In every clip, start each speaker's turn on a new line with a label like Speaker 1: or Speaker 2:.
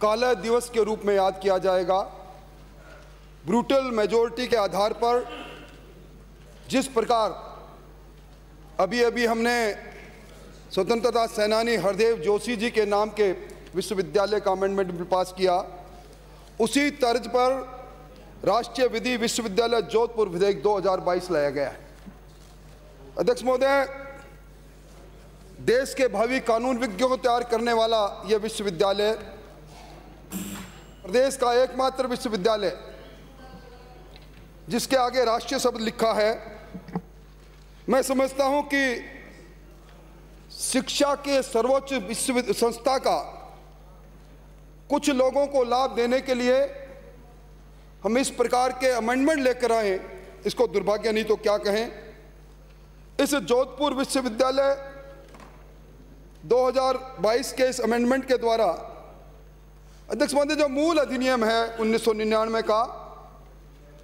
Speaker 1: काला दिवस के रूप में याद किया जाएगा। ब्रूटल मेजॉरिटी के आधार पर जिस प्रकार अभी अभी हमने स्वतंत्रता सेनानी हरदेव जोशी जी के नाम के विश्वविद्यालय का अमेंडमेंट बिल पास किया, उसी तर्ज पर राष्ट्रीय विधि विश्वविद्यालय जोधपुर विधेयक 2022 लाया गया है। अध्यक्ष महोदय, देश के भावी कानून विज्ञों को तैयार करने वाला यह विश्वविद्यालय प्रदेश का एकमात्र विश्वविद्यालय जिसके आगे राष्ट्रीय शब्द लिखा है। मैं समझता हूं कि शिक्षा के सर्वोच्च विश्व संस्था का कुछ लोगों को लाभ देने के लिए हम इस प्रकार के अमेंडमेंट लेकर आए, इसको दुर्भाग्य नहीं तो क्या कहें। इस जोधपुर विश्वविद्यालय 2022 के इस अमेंडमेंट के द्वारा अध्यक्ष महोदय, जो मूल अधिनियम है 1999 का,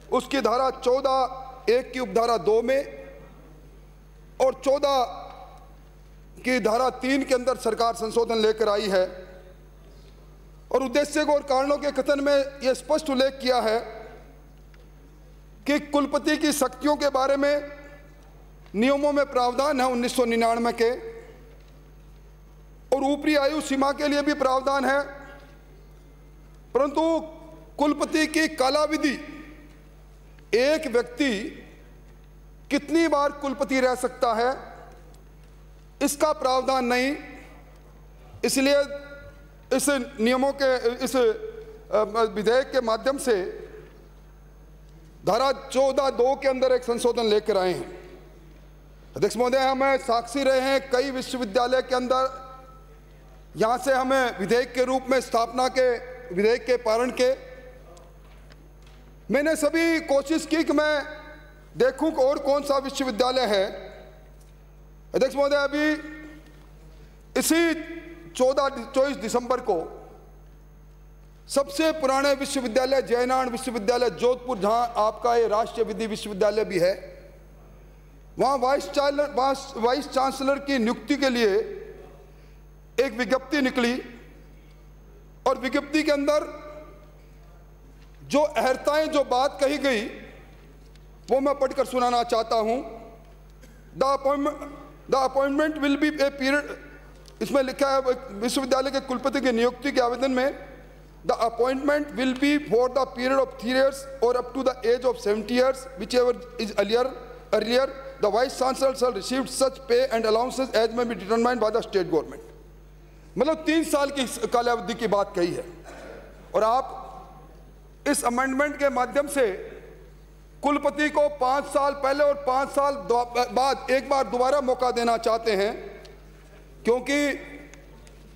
Speaker 1: उसकी धारा 14(1) की उपधारा 2 में और 14 की धारा 3 के अंदर सरकार संशोधन लेकर आई है और उद्देश्य को और कारणों के कथन में यह स्पष्ट उल्लेख किया है कि कुलपति की शक्तियों के बारे में नियमों में प्रावधान है 1999 के, और ऊपरी आयु सीमा के लिए भी प्रावधान है, परंतु कुलपति की कालावधि, एक व्यक्ति कितनी बार कुलपति रह सकता है, इसका प्रावधान नहीं। इसलिए इस नियमों के इस विधेयक के माध्यम से धारा 14(2) के अंदर एक संशोधन लेकर आए हैं। अध्यक्ष महोदय, हमें साक्षी रहे हैं कई विश्वविद्यालय के अंदर, यहां से हमें विधेयक के रूप में स्थापना के विधेयक के पारण के मैंने सभी कोशिश की कि मैं देखूं कि और कौन सा विश्वविद्यालय है। अध्यक्ष महोदय, अभी इसी 24 दिसंबर को सबसे पुराने विश्वविद्यालय जयनारायण विश्वविद्यालय जोधपुर, जहां आपका ये राष्ट्रीय विधि विश्वविद्यालय भी है, वहां वाइस चांसलर की नियुक्ति के लिए एक विज्ञप्ति निकली और विज्ञप्ति के अंदर जो अहर्ताएं, जो बात कही गई, वो मैं पढ़कर सुनाना चाहता हूं। The appointment will B a period, इसमें लिखा है विश्वविद्यालय के कुलपति की नियुक्ति के आवेदन में, the appointment will be for the period of 3 years और up to the age of 70 years, whichever is earlier, the vice chancellor shall receive such pay and allowances as may be determined by the state government। मतलब 3 साल की कालावधि की बात कही है और आप इस अमेंडमेंट के माध्यम से कुलपति को 5 साल पहले और 5 साल बाद एक बार दोबारा मौका देना चाहते हैं, क्योंकि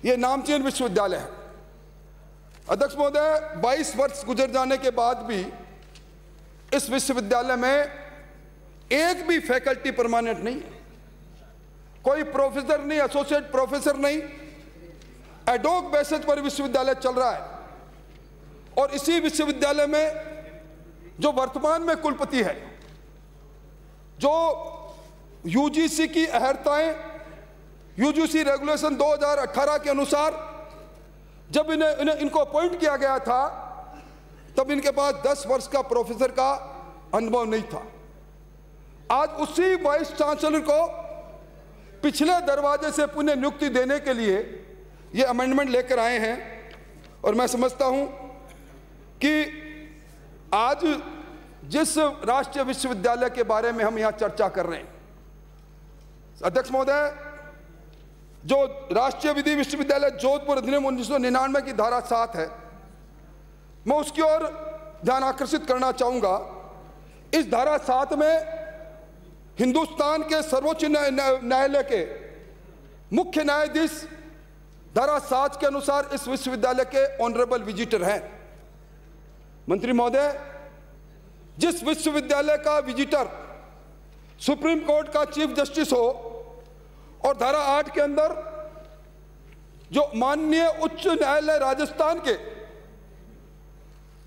Speaker 1: यह नामचीन विश्वविद्यालय है। अध्यक्ष महोदय, 22 वर्ष गुजर जाने के बाद भी इस विश्वविद्यालय में एक भी फैकल्टी परमानेंट नहीं है, कोई प्रोफेसर नहीं, एसोसिएट प्रोफेसर नहीं, एडोक बेसिस पर विश्वविद्यालय चल रहा है। और इसी विश्वविद्यालय में जो वर्तमान में कुलपति है, जो यूजीसी की अहर्ताएं, यूजीसी रेगुलेशन 2018 के अनुसार जब इनको अपॉइंट किया गया था, तब इनके पास 10 वर्ष का प्रोफेसर का अनुभव नहीं था। आज उसी वाइस चांसलर को पिछले दरवाजे से पुनः नियुक्ति देने के लिए ये अमेंडमेंट लेकर आए हैं और मैं समझता हूं कि आज जिस राष्ट्रीय विश्वविद्यालय के बारे में हम यहां चर्चा कर रहे हैं, अध्यक्ष महोदय, जो राष्ट्रीय विधि विश्वविद्यालय जोधपुर अधिनियम 1999 की धारा 7 है, मैं उसकी ओर ध्यान आकर्षित करना चाहूंगा। इस धारा 7 में हिंदुस्तान के सर्वोच्च न्यायालय के मुख्य न्यायाधीश धारा 7 के अनुसार इस विश्वविद्यालय के ऑनरेबल विजिटर हैं। मंत्री महोदय, जिस विश्वविद्यालय का विजिटर सुप्रीम कोर्ट का चीफ जस्टिस हो और धारा 8 के अंदर जो माननीय उच्च न्यायालय राजस्थान के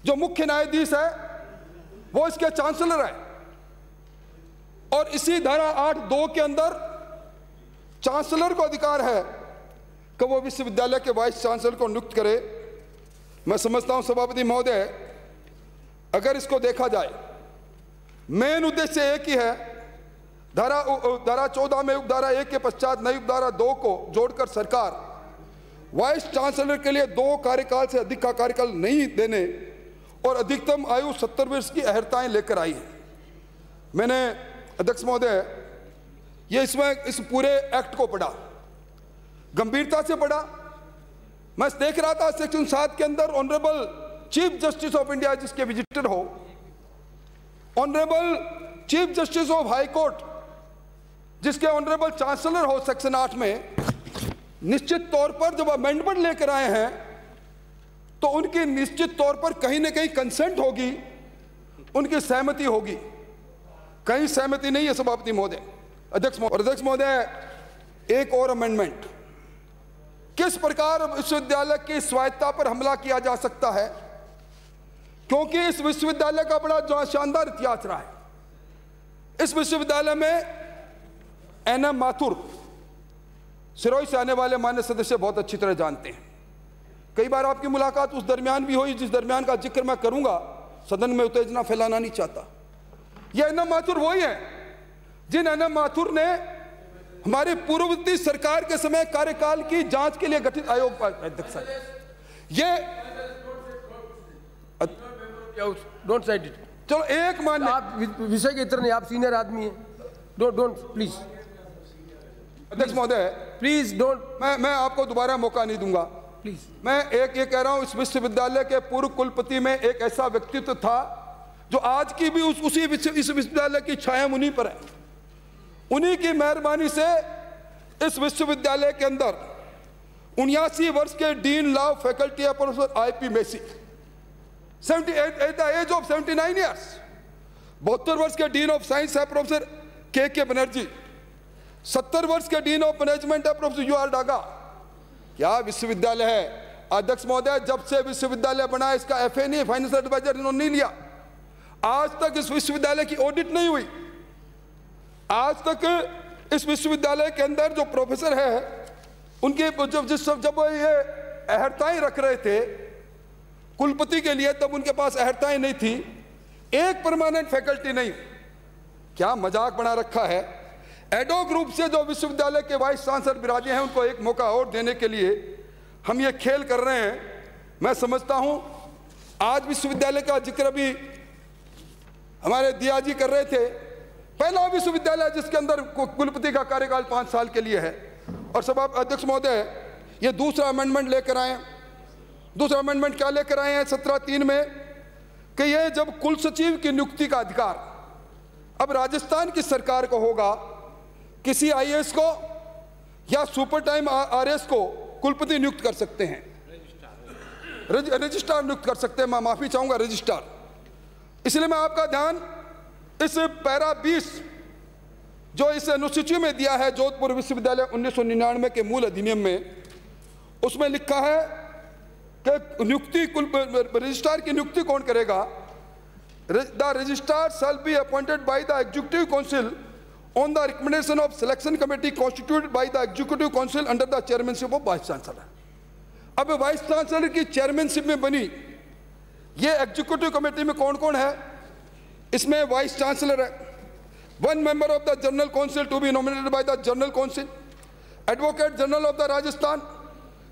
Speaker 1: जो मुख्य न्यायाधीश है, वो इसके चांसलर है, और इसी धारा 8(2) के अंदर चांसलर को अधिकार है कि वो विश्वविद्यालय के वाइस चांसलर को नियुक्त करे। मैं समझता हूं सभापति महोदय, अगर इसको देखा जाए, मेन उद्देश्य एक ही है, धारा 14 में उपधारा 1 के पश्चात नई उपधारा 2 को जोड़कर सरकार वाइस चांसलर के लिए 2 कार्यकाल से अधिक का कार्यकाल नहीं देने और अधिकतम आयु 70 वर्ष की अहर्ताएं लेकर आई है। मैंने अध्यक्ष महोदय ये इसमें इस पूरे एक्ट को पढ़ा, गंभीरता से पढ़ा। मैं देख रहा था सेक्शन 7 के अंदर honourable chief justice of India जिसके विजिटर हो, honourable chief justice of high court जिसके ऑनरेबल चांसलर हो, सेक्शन 8 में निश्चित तौर पर जब अमेंडमेंट लेकर आए हैं तो उनकी निश्चित तौर पर कहीं ना कहीं कंसेंट होगी, उनकी सहमति होगी। कहीं सहमति नहीं है सभापति महोदय, अध्यक्ष महोदय। एक और अमेंडमेंट, किस प्रकार विश्वविद्यालय की स्वायत्ता पर हमला किया जा सकता है, क्योंकि इस विश्वविद्यालय का बड़ा शानदार इतिहास रहा है। इस विश्वविद्यालय में एनएम माथुर, सिरोही से आने वाले मान्य सदस्य बहुत अच्छी तरह जानते हैं, कई बार आपकी मुलाकात उस दरमियान भी हुई जिस दरमियान का जिक्र मैं करूंगा, सदन में उत्तेजना फैलाना नहीं चाहता। ये एनएम माथुर वही है जिन एनएम माथुर ने हमारी पूर्ववर्ती सरकार के समय कार्यकाल की जांच के लिए गठित आयोग का अध्यक्ष है। ये
Speaker 2: डोंट साइड इट।
Speaker 1: चलो एक मान,
Speaker 2: आप विषय के इतर नहीं, आप सीनियर आदमी हैं, डोंट प्लीज।
Speaker 1: अध्यक्ष महोदय
Speaker 2: प्लीज डोंट,
Speaker 1: मैं आपको दोबारा मौका नहीं दूंगा
Speaker 2: प्लीज।
Speaker 1: मैं एक ये कह रहा हूं, इस विश्वविद्यालय के पूर्व कुलपति में एक ऐसा व्यक्तित्व था जो आज की भी इस विश्वविद्यालय की छाया उन्हीं पर है। उन्हीं की मेहरबानी से इस विश्वविद्यालय के अंदर 79 वर्ष के डीन लॉ फैकल्टी है professor IP Massey, 78 at the age of 79 years. 72 वर्ष के डीन ऑफ साइंस है प्रोफेसर के बनर्जी, 70 वर्ष के डीन ऑफ मैनेजमेंट है प्रोफेसर यूआर डागा। क्या विश्वविद्यालय है अध्यक्ष महोदय। जब से विश्वविद्यालय बना इसका एफए नहीं, फाइनेंशियल एडवाइजर इन्होंने नहीं लिया। आज तक इस विश्वविद्यालय की ऑडिट नहीं हुई। आज तक इस विश्वविद्यालय के अंदर जो प्रोफेसर है उनके जब ये अहर्ताएं रख रहे थे कुलपति के लिए, तब उनके पास अहर्ताएं नहीं थी, एक परमानेंट फैकल्टी नहीं। क्या मजाक बना रखा है। एडोक ग्रुप से जो विश्वविद्यालय के वाइस चांसलर विराजे हैं उनको एक मौका और देने के लिए हम ये खेल कर रहे हैं। मैं समझता हूं आज विश्वविद्यालय का जिक्र भी हमारे दिया जी कर रहे थे, पहला विश्वविद्यालय जिसके अंदर कुलपति का कार्यकाल 5 साल के लिए है। और सभा अध्यक्ष महोदय ये दूसरा अमेंडमेंट लेकर आए। दूसरा अमेंडमेंट क्या लेकर आए हैं 17(3) में कि ये जब कुल सचिव की नियुक्ति का अधिकार अब राजस्थान की सरकार को होगा, किसी आईएएस को या सुपर टाइम आरएस को कुलपति नियुक्त कर सकते हैं, रजिस्ट्रार नियुक्त कर सकते हैं। मैं माफी चाहूंगा, रजिस्ट्रार। इसलिए मैं आपका ध्यान इस पैरा 20 जो इस अनुसूची में दिया है जोधपुर विश्वविद्यालय 1999 के मूल अधिनियम में, उसमें लिखा है कि नियुक्ति रजिस्ट्रार की नियुक्ति कौन करेगा। The registrar shall be appointed by the executive council on the recommendation of selection committee constituted by the executive council under the chairmanship of vice chancellor। अब वाइस चांसलर की चेयरमैनशिप में बनी ये एग्जीक्यूटिव कमेटी में कौन कौन है, इसमें वाइस चांसलर है, 1 member of the general council to be nominated by the general council, advocate general of the Rajasthan,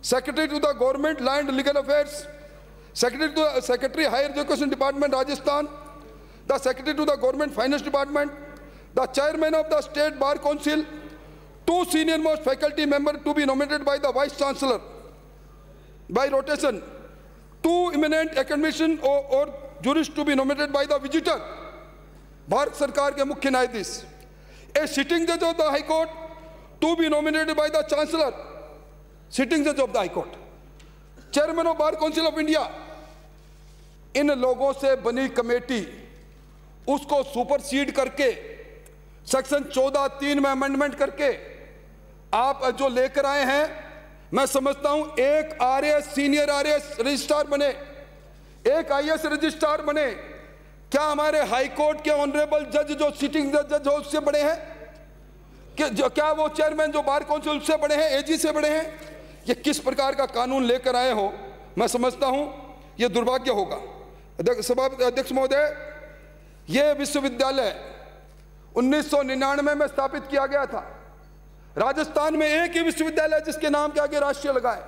Speaker 1: secretary to the government land legal affairs, secretary higher education department Rajasthan, the secretary to the government finance department, the chairman of the state bar council, 2 senior most faculty members to be nominated by the vice chancellor by rotation, 2 eminent academicians or jurists to be nominated by the visitor, Bharat सरकार के मुख्य न्यायाधीश, a sitting judge of the high court to be nominated by the chancellor, sitting judge of the high court, chairman of bar council of India। इन लोगों से बनी committee उसको supersede करके section 14(3) में अमेंडमेंट करके आप जो लेकर आए हैं, मैं समझता हूं एक आरएएस सीनियर आरएएस रजिस्ट्रार बने, एक आईएएस रजिस्ट्रार बने। क्या हमारे हाई कोर्ट के ऑनरेबल जज जो सिटिंग जज हो उससे बड़े हैं? क्या वो चेयरमैन जो बार काउंसिल उससे बड़े हैं, एजी से बड़े हैं? ये किस प्रकार का कानून लेकर आए हो। मैं समझता हूं ये दुर्भाग्य होगा। सभापति अध्यक्ष महोदय, ये विश्वविद्यालय 1999 में स्थापित किया गया था। राजस्थान में एक ही विश्वविद्यालय जिसके नाम के आगे राष्ट्रीय लगा है।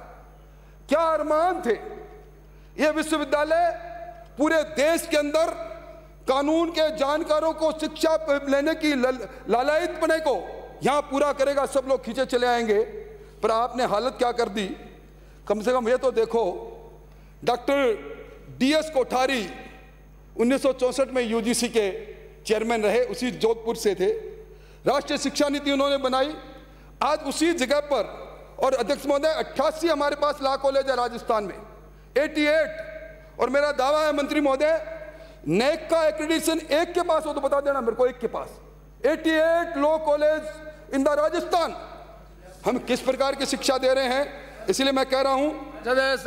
Speaker 1: क्या अरमान थे। यह विश्वविद्यालय पूरे देश के अंदर कानून के जानकारों को शिक्षा लेने की लालायितपने को यहां पूरा करेगा, सब लोग खींचे चले आएंगे। पर आपने हालत क्या कर दी। कम से कम ये तो देखो, डॉक्टर DS कोठारी 1964 में UGC के चेयरमैन रहे, उसी जोधपुर से थे। राष्ट्रीय शिक्षा नीति उन्होंने बनाई, आज उसी जगह पर। और अध्यक्ष महोदय, 88 हमारे पास लॉ कॉलेज है राजस्थान में, 88। और मेरा दावा है मंत्री महोदय, नेक का एक्रेडिटेशन एक के पास हो तो बता देना मेरे को, एक के पास 88 law college in the Rajasthan. हम किस प्रकार की शिक्षा दे रहे हैं, इसलिए मैं कह रहा हूं।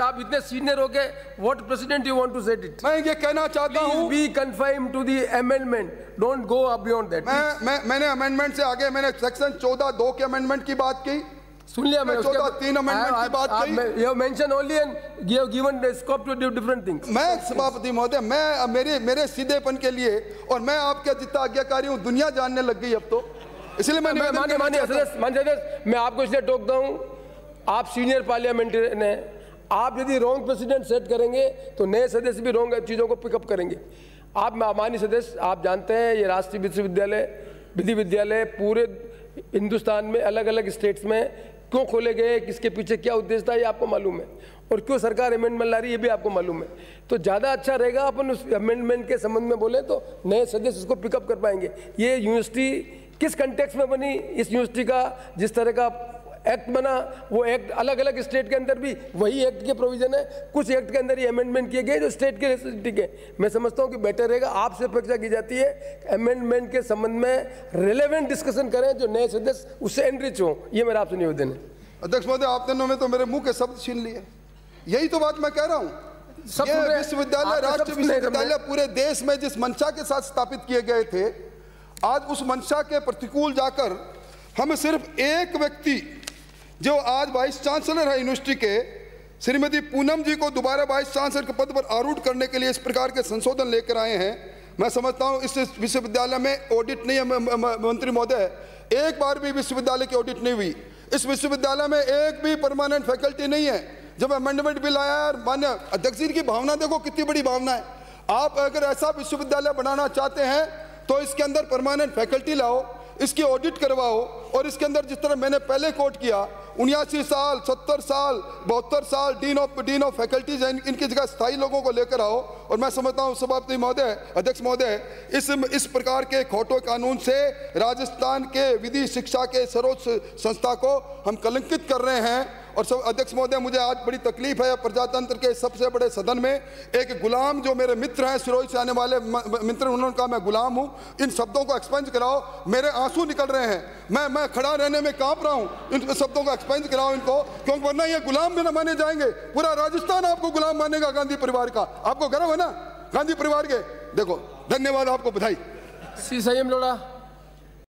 Speaker 2: आप इतने सीनियर हो गए, what president you want to set it?
Speaker 1: मैं ये कहना चाहता हूं,
Speaker 2: be confined to the amendment, don't go beyond that.
Speaker 1: मैंने अमेंडमेंट से आगे मैंने सेक्शन 14(2) के अमेंडमेंट की बात की,
Speaker 2: सुन लिया। मैं
Speaker 1: 14(3) अमेंडमेंट की बात की।
Speaker 2: You have mentioned only and you have given scope to do different things.
Speaker 1: मैं सभापति महोदय, मैं मेरे सीधेपन के लिए, और मैं आपके जितना आज्ञाकारी हूं, दुनिया जानने लग गई अब तो, इसलिए मैं आपको इसलिए टोकता हूं। आप सीनियर पार्लियामेंटेरियन हैं, आप यदि रॉन्ग प्रेसिडेंट सेट करेंगे तो नए सदस्य भी रॉन्ग चीज़ों को पिकअप करेंगे। आप माननीय सदस्य, आप जानते हैं ये राष्ट्रीय विश्वविद्यालय, विधि विद्यालय पूरे हिंदुस्तान में अलग अलग स्टेट्स में क्यों खोले गए, किसके पीछे क्या उद्देश्य था, ये आपको मालूम है। और क्यों सरकार अमेंडमेंट ला रही है, ये भी आपको मालूम है। तो ज़्यादा अच्छा रहेगा अपन उस अमेंडमेंट के संबंध में बोले तो नए सदस्य उसको पिकअप कर पाएंगे। ये यूनिवर्सिटी किस कंटेक्स्ट में बनी, इस यूनिवर्सिटी का जिस तरह का एक्ट बना, वो एक्ट अलग अलग स्टेट के अंदर भी वही एक्ट के प्रोविजन है, कुछ एक्ट के अंदर ही अमेंडमेंट किए गए जो स्टेट के ठीक है। मैं समझता हूँ कि बेटर रहेगा, आपसे अपेक्षा की जाती है अमेंडमेंट के संबंध में रिलेवेंट डिस्कशन करें, जो नए सदस्य उससे एनरिच हो। ये मेरा आपसे निवेदन है। अध्यक्ष महोदय, आप दोनों में तो मेरे मुंह के शब्द छीन लिए। यही तो बात मैं कह रहा हूँ। ये विश्वविद्यालय, राष्ट्रीय विश्वविद्यालय पूरे देश में जिस मंशा के साथ स्थापित किए गए थे, आज उस मंशा के प्रतिकूल जाकर हम सिर्फ एक व्यक्ति जो आज वाइस चांसलर है यूनिवर्सिटी के, श्रीमती पूनम जी को दोबारा वाइस चांसलर के पद पर आरूढ़ करने के लिए इस प्रकार के संशोधन लेकर आए हैं। मैं समझता हूं इस विश्वविद्यालय में ऑडिट नहीं है मंत्री महोदय, एक बार भी विश्वविद्यालय की ऑडिट नहीं हुई। इस विश्वविद्यालय में एक भी परमानेंट फैकल्टी नहीं है। जब अमेंडमेंट बिल आया, मान्य अध्यक्ष जी की भावना देखो कितनी बड़ी भावना है। आप अगर ऐसा विश्वविद्यालय बनाना चाहते हैं तो इसके अंदर परमानेंट फैकल्टी लाओ, इसकी ऑडिट करवाओ, और इसके अंदर जिस तरह मैंने पहले कोट किया 79 साल, 70 साल, 72 साल डीन ऑफ फैकल्टीज इनकी जगह स्थायी लोगों को लेकर आओ। और मैं समझता हूँ सभापति महोदय, अध्यक्ष महोदय, इस प्रकार के खोटे कानून से राजस्थान के विधि शिक्षा के सर्वोच्च संस्था को हम कलंकित कर रहे हैं। और सब अध्यक्ष महोदय, मुझे आज बड़ी तकलीफ है, प्रजातंत्र के सबसे बड़े सदन में एक गुलाम जो मेरे मित्र हैं, सिरोही से आने वाले मित्र, उन्होंने कहा मैं गुलाम हूं, इन शब्दों को एक्सपेंज कराओ। मेरे आंसू निकल रहे हैं, मैं खड़ा रहने में कांप रहा हूं। इन शब्दों को एक्सपेंज कराओ इनको, क्योंकि वरना ये गुलाम भी न माने जाएंगे। पूरा राजस्थान आपको गुलाम मानेगा गांधी परिवार का। आपको गर्व है ना गांधी परिवार के? देखो, धन्यवाद, आपको बधाई।
Speaker 2: श्री संयम लोढ़ा।